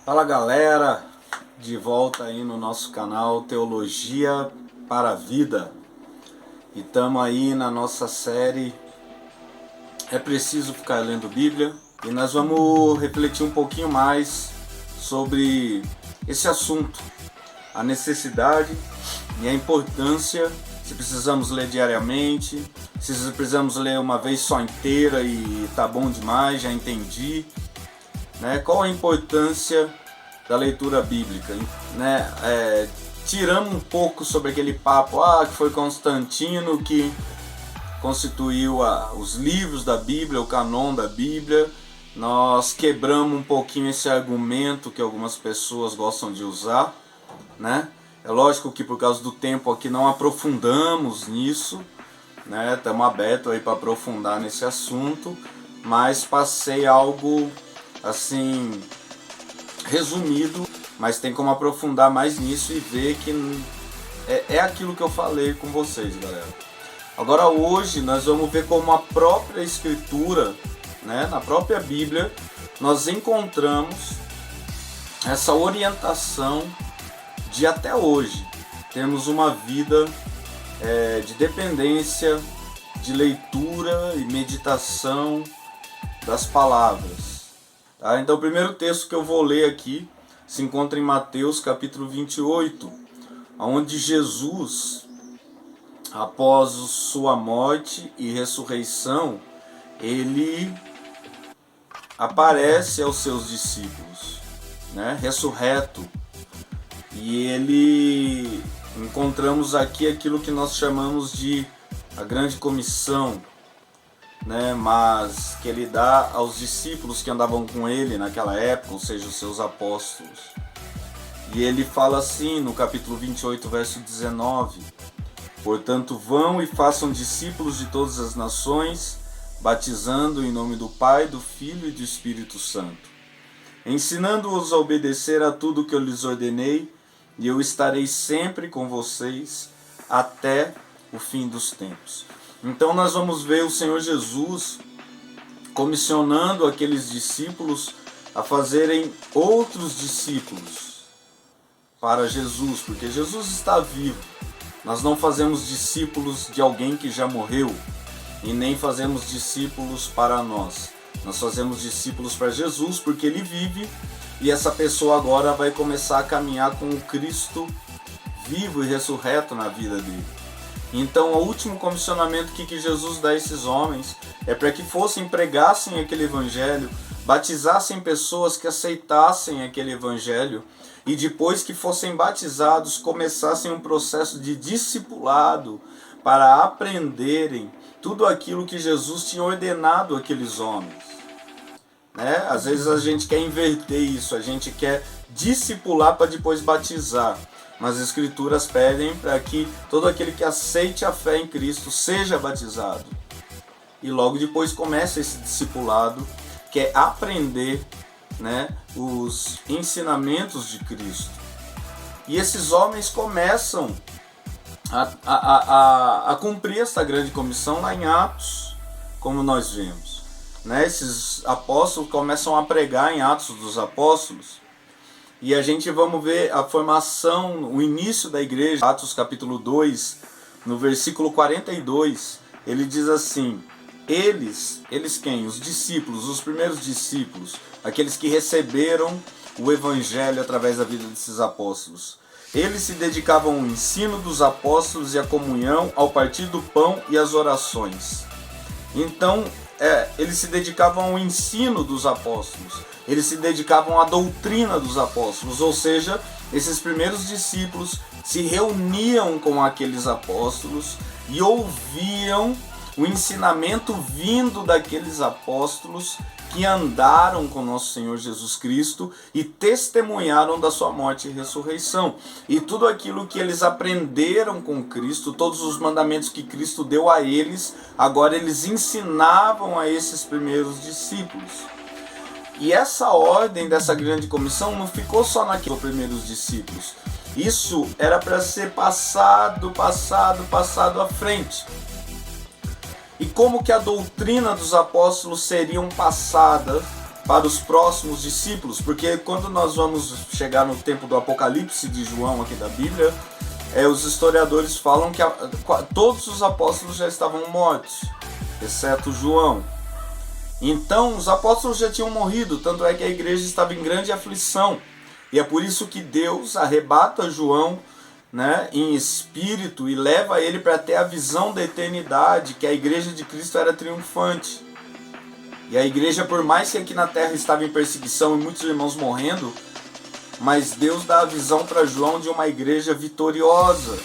Fala galera, de volta aí no nosso canal Teologia para a Vida. E estamos aí na nossa série É Preciso Ficar Lendo Bíblia. E nós vamos refletir um pouquinho mais sobre esse assunto, a necessidade e a importância, se precisamos ler diariamente, se precisamos ler uma vez só inteira e tá bom demais, já entendi. Qual a importância da leitura bíblica? Tiramos um pouco sobre aquele papo que foi Constantino que constituiu os livros da Bíblia, o canon da Bíblia. Nós quebramos um pouquinho esse argumento que algumas pessoas gostam de usar, né? É lógico que por causa do tempo aqui não aprofundamos nisso, né? Estamos abertos aí para aprofundar nesse assunto, mas passei algo assim resumido, mas tem como aprofundar mais nisso e ver que é aquilo que eu falei com vocês, galera. Agora hoje nós vamos ver como a própria Escritura, né, na própria Bíblia, nós encontramos essa orientação de até hoje termos uma vida de dependência, de leitura e meditação das palavras. Tá? Então o primeiro texto que eu vou ler aqui se encontra em Mateus capítulo 28, onde Jesus, após sua morte e ressurreição, ele aparece aos seus discípulos, né? Ressurreto. E ele encontramos aqui aquilo que nós chamamos de a grande comissão, né? Mas que ele dá aos discípulos que andavam com ele naquela época, ou seja, os seus apóstolos. E ele fala assim no capítulo 28, verso 19: Portanto, vão e façam discípulos de todas as nações, batizando em nome do Pai, do Filho e do Espírito Santo, ensinando-os a obedecer a tudo que eu lhes ordenei, e eu estarei sempre com vocês até o fim dos tempos. Então nós vamos ver o Senhor Jesus comissionando aqueles discípulos a fazerem outros discípulos para Jesus, porque Jesus está vivo. Nós não fazemos discípulos de alguém que já morreu e nem fazemos discípulos para nós. Nós fazemos discípulos para Jesus porque Ele vive e essa pessoa agora vai começar a caminhar com o Cristo vivo e ressurreto na vida dele. Então o último comissionamento que Jesus dá a esses homens é para que fossem, pregassem aquele evangelho, batizassem pessoas que aceitassem aquele evangelho e depois que fossem batizados começassem um processo de discipulado para aprenderem tudo aquilo que Jesus tinha ordenado àqueles homens. Às vezes a gente quer inverter isso, a gente quer discipular para depois batizar. Mas as Escrituras pedem para que todo aquele que aceite a fé em Cristo seja batizado. E logo depois começa esse discipulado, que é aprender, os ensinamentos de Cristo. E esses homens começam a cumprir essa grande comissão lá em Atos, como nós vemos. Esses apóstolos começam a pregar em Atos dos Apóstolos. E a gente vamos ver a formação, o início da igreja, Atos capítulo 2, no versículo 42, ele diz assim: Eles quem? Os discípulos, os primeiros discípulos, aqueles que receberam o evangelho através da vida desses apóstolos. Eles se dedicavam ao ensino dos apóstolos e à comunhão, ao partir do pão e às orações. Então, eles se dedicavam ao ensino dos apóstolos. Eles se dedicavam à doutrina dos apóstolos, ou seja, esses primeiros discípulos se reuniam com aqueles apóstolos e ouviam o ensinamento vindo daqueles apóstolos que andaram com nosso Senhor Jesus Cristo e testemunharam da sua morte e ressurreição. E tudo aquilo que eles aprenderam com Cristo, todos os mandamentos que Cristo deu a eles, agora eles ensinavam a esses primeiros discípulos. E essa ordem dessa grande comissão não ficou só naqueles primeiros discípulos. Isso era para ser passado à frente. E como que a doutrina dos apóstolos seriam passadas para os próximos discípulos, porque quando nós vamos chegar no tempo do Apocalipse de João aqui da Bíblia, os historiadores falam que todos os apóstolos já estavam mortos, exceto João. Então os apóstolos já tinham morrido, tanto é que a igreja estava em grande aflição, e é por isso que Deus arrebata João, né, em espírito, e leva ele para ter a visão da eternidade, que a igreja de Cristo era triunfante. E a igreja, por mais que aqui na terra estava em perseguição e muitos irmãos morrendo, mas Deus dá a visão para João de uma igreja vitoriosa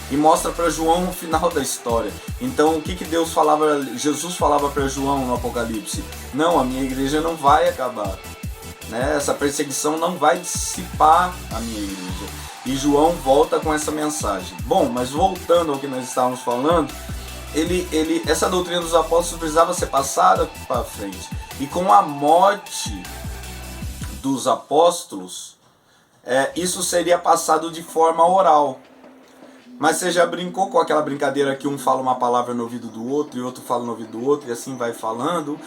e mostra para João o final da história. Então o que Deus falava, Jesus falava para João no Apocalipse? Não, a minha igreja não vai acabar, né? Essa perseguição não vai dissipar a minha igreja. E João volta com essa mensagem. Bom, mas voltando ao que nós estávamos falando, essa doutrina dos apóstolos precisava ser passada para frente. E com a morte dos apóstolos, isso seria passado de forma oral. Mas você já brincou com aquela brincadeira que um fala uma palavra no ouvido do outro e outro fala no ouvido do outro e assim vai falando?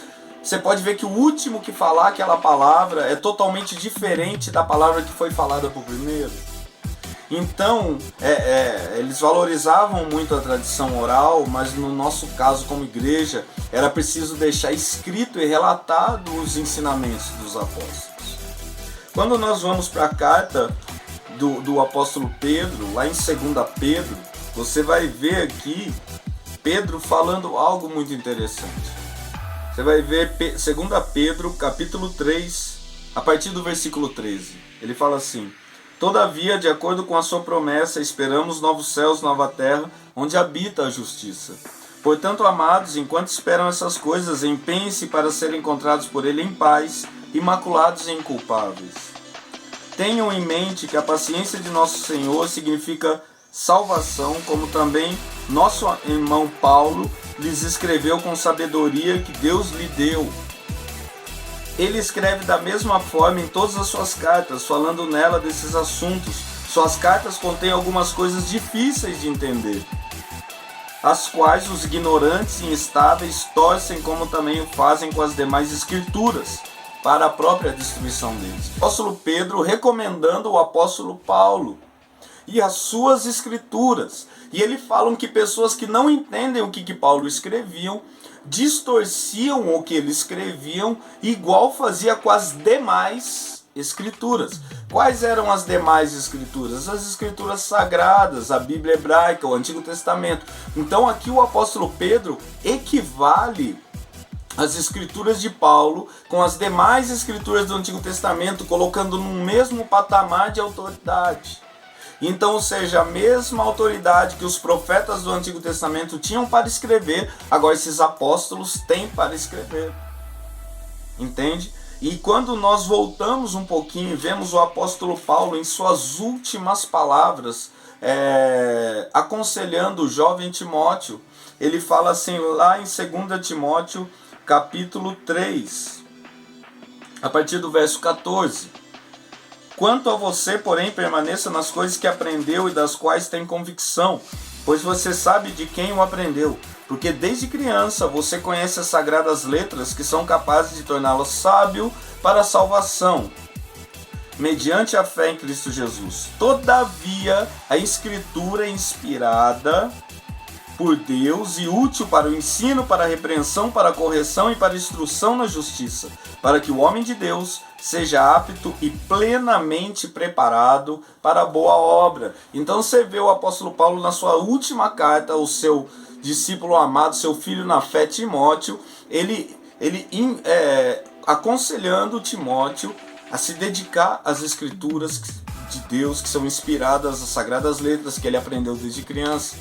Você pode ver que o último que falar aquela palavra é totalmente diferente da palavra que foi falada por primeiro. Então, eles valorizavam muito a tradição oral, mas no nosso caso como igreja, era preciso deixar escrito e relatado os ensinamentos dos apóstolos. Quando nós vamos para a carta do apóstolo Pedro, lá em 2 Pedro, você vai ver aqui Pedro falando algo muito interessante. Você vai ver 2 Pedro, capítulo 3, a partir do versículo 13. Ele fala assim: todavia, de acordo com a sua promessa, esperamos novos céus, nova terra, onde habita a justiça. Portanto, amados, enquanto esperam essas coisas, empenhem-se para serem encontrados por ele em paz, imaculados e inculpáveis. Tenham em mente que a paciência de nosso Senhor significa salvação, como também nosso irmão Paulo lhes escreveu com sabedoria que Deus lhe deu. Ele escreve da mesma forma em todas as suas cartas, falando nela desses assuntos. Suas cartas contêm algumas coisas difíceis de entender, as quais os ignorantes e instáveis torcem, como também o fazem com as demais escrituras, para a própria destruição deles. O apóstolo Pedro recomendando o apóstolo Paulo e as suas escrituras. E eles falam que pessoas que não entendem o que Paulo escreviam, distorciam o que eles escreviam, igual fazia com as demais escrituras. Quais eram as demais escrituras? As escrituras sagradas, a Bíblia hebraica, o Antigo Testamento. Então aqui o apóstolo Pedro equivale as escrituras de Paulo com as demais escrituras do Antigo Testamento, colocando no mesmo patamar de autoridade. Então, ou seja, a mesma autoridade que os profetas do Antigo Testamento tinham para escrever, agora esses apóstolos têm para escrever. Entende? E quando nós voltamos um pouquinho e vemos o apóstolo Paulo em suas últimas palavras, aconselhando o jovem Timóteo, ele fala assim lá em 2 Timóteo, capítulo 3, a partir do verso 14. Quanto a você, porém, permaneça nas coisas que aprendeu e das quais tem convicção, pois você sabe de quem o aprendeu, porque desde criança você conhece as sagradas letras que são capazes de torná-lo sábio para a salvação, mediante a fé em Cristo Jesus. Todavia, a Escritura é inspirada por Deus e útil para o ensino, para a repreensão, para a correção e para a instrução na justiça, para que o homem de Deus seja apto e plenamente preparado para a boa obra. Então você vê o apóstolo Paulo na sua última carta ao seu discípulo amado, seu filho na fé Timóteo, ele aconselhando Timóteo a se dedicar às escrituras de Deus, que são inspiradas, as sagradas letras que ele aprendeu desde criança.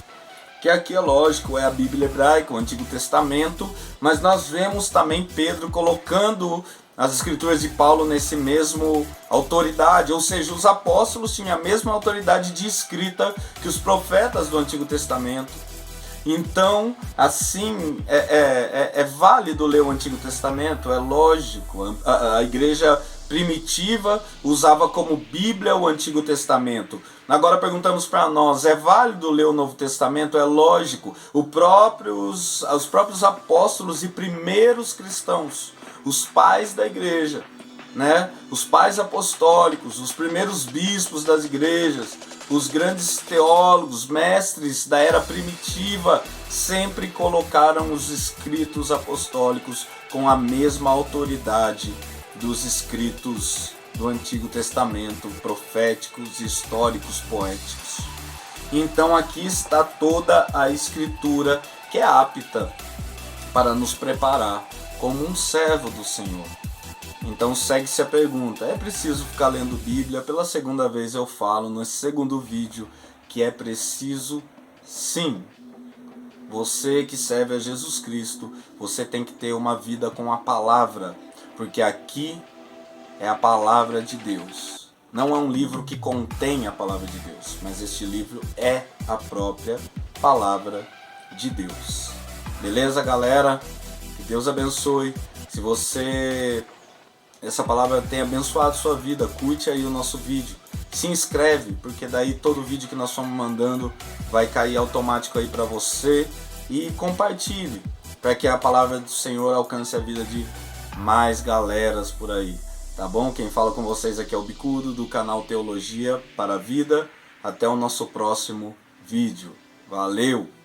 Que aqui é lógico, é a Bíblia hebraica, o Antigo Testamento, mas nós vemos também Pedro colocando as escrituras de Paulo nesse mesmo autoridade, ou seja, os apóstolos tinham a mesma autoridade de escrita que os profetas do Antigo Testamento. Então, assim, é válido ler o Antigo Testamento, é lógico. A igreja primitiva usava como Bíblia o Antigo Testamento. Agora perguntamos para nós, é válido ler o Novo Testamento? É lógico. Os próprios apóstolos e primeiros cristãos, os pais da igreja, né? Os pais apostólicos, os primeiros bispos das igrejas, os grandes teólogos, mestres da era primitiva, sempre colocaram os escritos apostólicos com a mesma autoridade dos escritos do Antigo Testamento, proféticos, históricos, poéticos. Então aqui está toda a escritura que é apta para nos preparar como um servo do Senhor. Então segue-se a pergunta, é preciso ficar lendo Bíblia? Pela segunda vez eu falo nesse segundo vídeo que é preciso sim. Você que serve a Jesus Cristo, você tem que ter uma vida com a palavra, porque aqui é a palavra de Deus. Não é um livro que contém a palavra de Deus, mas este livro é a própria palavra de Deus. Beleza, galera? Que Deus abençoe. Se essa palavra tem abençoado sua vida, curte aí o nosso vídeo. Se inscreve, porque daí todo vídeo que nós estamos mandando vai cair automático aí para você. E compartilhe, para que a palavra do Senhor alcance a vida de mais galeras por aí. Tá bom? Quem fala com vocês aqui é o Bicudo, do canal Teologia para a Vida. Até o nosso próximo vídeo. Valeu!